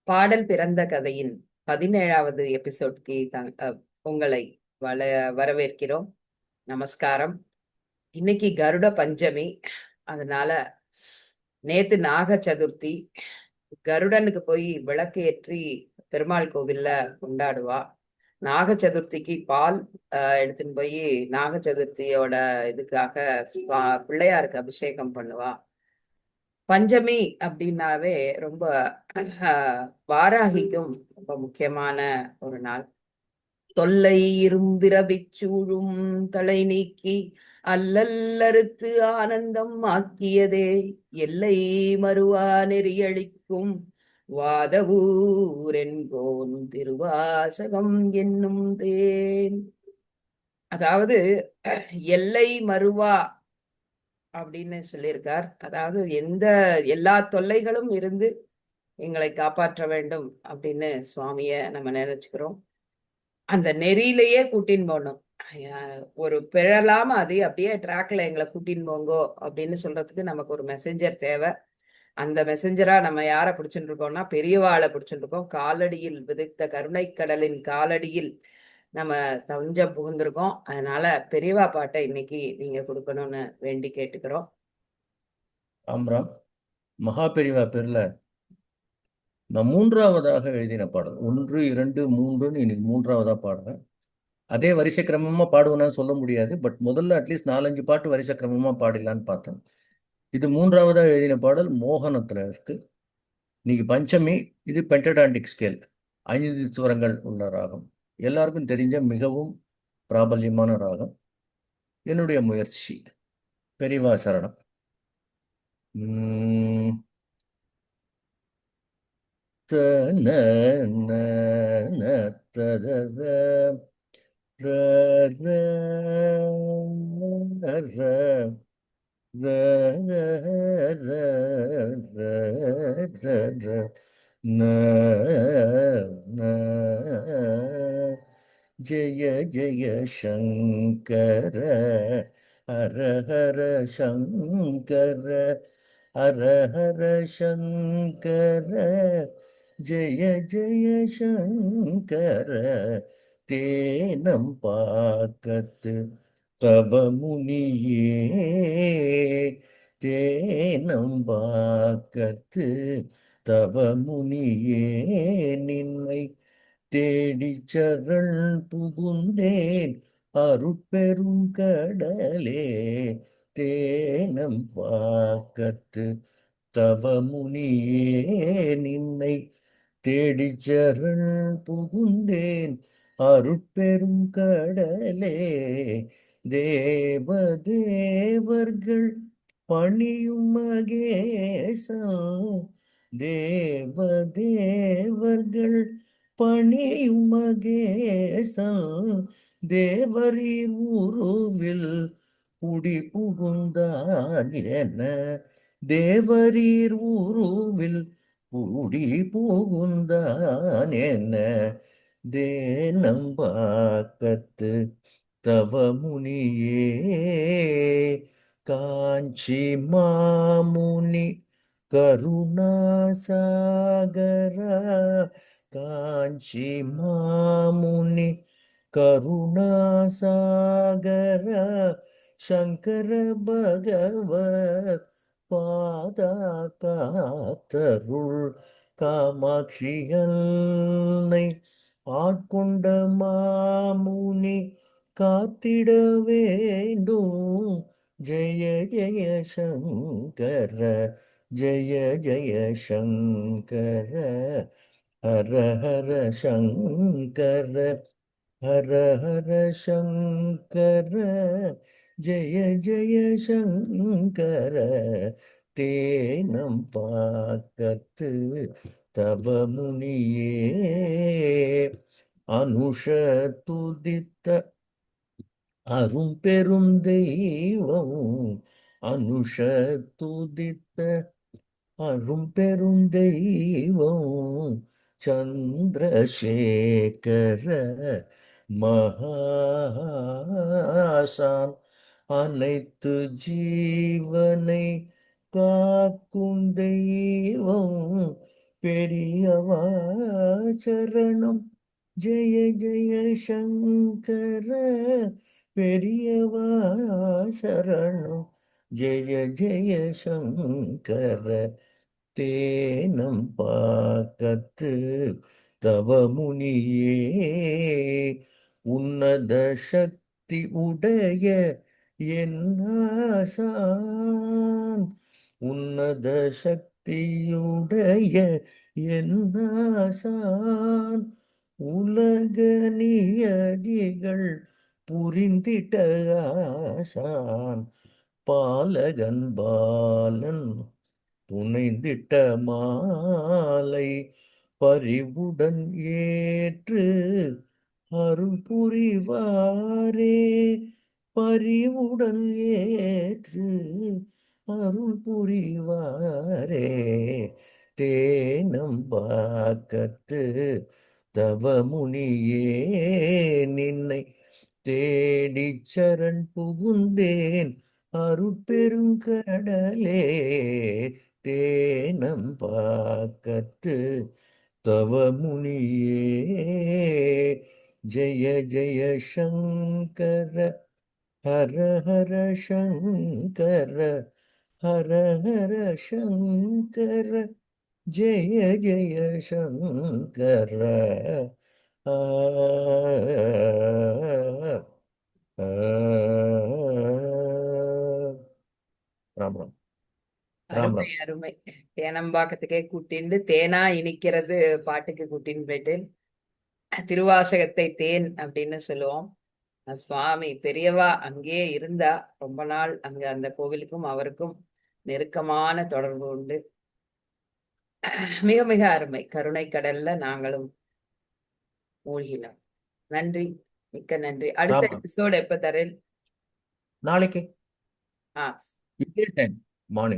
பாடல் பிறந்த கதையின் 17வது எபிசோட்க்கு உங்களை வள வரவேற்கிறோம். நமஸ்காரம். இன்னைக்கு கருட பஞ்சமி. அதனால நேத்து நாக சதுர்த்தி. கருடனுக்கு போய் விளக்கு ஏற்றி பெருமாள் கோவில்ல கொண்டாடுவா. நாக சதுர்த்திக்கு பால் எடுத்துன்னு போய் நாக சதுர்த்தியோட இதுக்காக பிள்ளையாருக்கு அபிஷேகம் பண்ணுவா. பஞ்சமி அப்படின்னாவே ரொம்ப வாராகிக்கும் ரொம்ப முக்கியமான ஒரு நாள். தொல்லை இரும்பிறவிச் சூழும் தலை நீக்கி அல்லல்லறுத்து ஆனந்தம் ஆக்கியதே எல்லை மறுவா நெறியளிக்கும் வாதவூரென்கோன் திருவாசகம் என்னும் தேன். அதாவது எல்லை மறுவா அப்படின்னு சொல்லியிருக்கார். அதாவது எல்லா தொல்லைகளும் இருந்து எங்களை காப்பாற்ற வேண்டும் அப்படின்னு சுவாமிய நம்ம நினைச்சுக்கிறோம். அந்த நெறியிலேயே கூட்டின்னு போகணும். ஒரு பிழலாம அது அப்படியே ட்ராக்ல எங்களை கூட்டின்னு போங்கோ அப்படின்னு சொல்றதுக்கு நமக்கு ஒரு மெசஞ்சர் தேவை. அந்த மெசஞ்சரா நம்ம யாரை பிடிச்சுட்டு இருக்கோம்னா பெரியவாளை பிடிச்சுட்டு இருக்கோம். காலடியில் விதைத்த கருணை கடலின் காலடியில் நம்ம தஞ்சம் புகுந்திருக்கோம். அதனால பெரியவா பாட்டை இன்னைக்கு நீங்க கொடுக்கணும்னு வேண்டி கேட்டுக்கிறோம். ஆம்ராம் மகா பெரிவா பேர்ல நான் மூன்றாவதாக எழுதின பாடல் 1, 2, 3ன்னு இன்னைக்கு மூன்றாவதா பாடுறேன். அதே வரிசை கிரமமா பாடுவேன்னு சொல்ல முடியாது. பட் முதல்ல அட்லீஸ்ட் 4, 5 பாட்டு வரிசை கிரமமா பாடலான்னு பார்த்தேன். இது மூன்றாவதா எழுதின பாடல் மோகனத்துல இருக்கு. இன்னைக்கு பஞ்சமி. இது பென்டடாண்டிக் ஸ்கேல், 5 ஸ்வரங்கள் உள்ள ராகம். எல்லாருக்கும் தெரிஞ்ச மிகவும் பிராபல்யமான ராகம். என்னுடைய முயற்சி. பெரிவா சரணம். தன தத ர ர ர ர ர ர ர ந ந ஜய ஜய சங்கர ஹர ஹர சங்கர ஹர ஹர சங்கர ஜய ஜய சங்கர தேனம் பாக்கத்து தவ முனியே தேனம் பாக்கத்து தவ முனியே நின்னை தேடிச் சரண் புகுந்தேன் அருட்பெரும் கடலே தேனம் பாக்கத்து தவ முனியே நின்னை தேடிச் சரண் புகுந்தேன் அருட்பெரும் கடலே தேவதேவர்கள் பணியும் மகேசா தேவதேவர்கள் பணியும் மகேசா தேவரீர் உருவில் குடி புகுந்தான் என தேவரீர் உருவில் குடி புகுந்தான் என தேனம்பாக்கத்து தவ முனியே காஞ்சி மாமுனி கருணாசாகரா காஞ்சி மாமுனி கருணாசாகரா சங்கர பகவத் பாதா காத்தருள் காமாட்சியன்னை ஆட்கொண்ட மாமுனி காத்திட வேண்டும் ஜெய ஜெய சங்கர ஜெய ஜெய சங்கர ஹர ஹர சங்கர ஹர ஹர சங்கர ஜெய ஜெய சங்கர தேனம் பாக்கத்து தவ முனியே அனுஷ துதித்த அரும் பெரும் தெய்வம் அனுஷ துதித்த அரும் பெரும் தெய்வம் சந்திரசேகர மகாசான் அனைத்து ஜீவனை காக்கும் தெய்வம் பெரியவா சரணம் ஜெய ஜெய சங்கர பெரியவா சரணம் ஜெய ஜெய சங்கர தேனம் பாக்கத்து தவமுனியே உன்னத சக்தி உடைய என்னாசான் உன்னத சக்தியுடைய என்னாசான் உலக நியதிகள் புரிந்திட்ட ஆசான் பாலகன் பாலன் புனைந்திட்ட மாலை பரிவுடன் ஏற்று அருள் புரிவாரே பரிவுடன் ஏற்று அருள் புரிவாரே தேனம்பாக்கத்து தவமுனியே நின்னை தேடிச் சரண் புகுந்தேன் அருட்பெருங்கடலே தேனம்பாக்கத்து தவமுனியே ஜெய ஜெய சங்கர ஹர ஹர சங்கர ஹர ஹர சங்கர ஜெய ஜெய சங்கர ஆ, ஆ, ராம் ராம் ராம் அருமை ராம் அருமை. தேனம்பாக்கத்துக்கே கூட்டிண்டு தேனா இனிக்கிறது பாட்டுக்கு கூட்டின்னு போயிட்டு திருவாசகத்தை தேன் அப்படின்னு சொல்லுவோம். சுவாமி பெரியவா அங்கேயே இருந்தா ரொம்ப நாள். அங்க அந்த கோவிலுக்கும் அவருக்கும் நெருக்கமான தொடர்பு உண்டு. மிக மிக அருமை. கருணை கடல்ல நாங்களும் மூழ்கினோம். நன்றி, மிக்க நன்றி. அடுத்த ராம் ராம் எபிசோட் எப்ப தரேன்? நாளைக்கு ஆ இதே டைம் மார்னிங்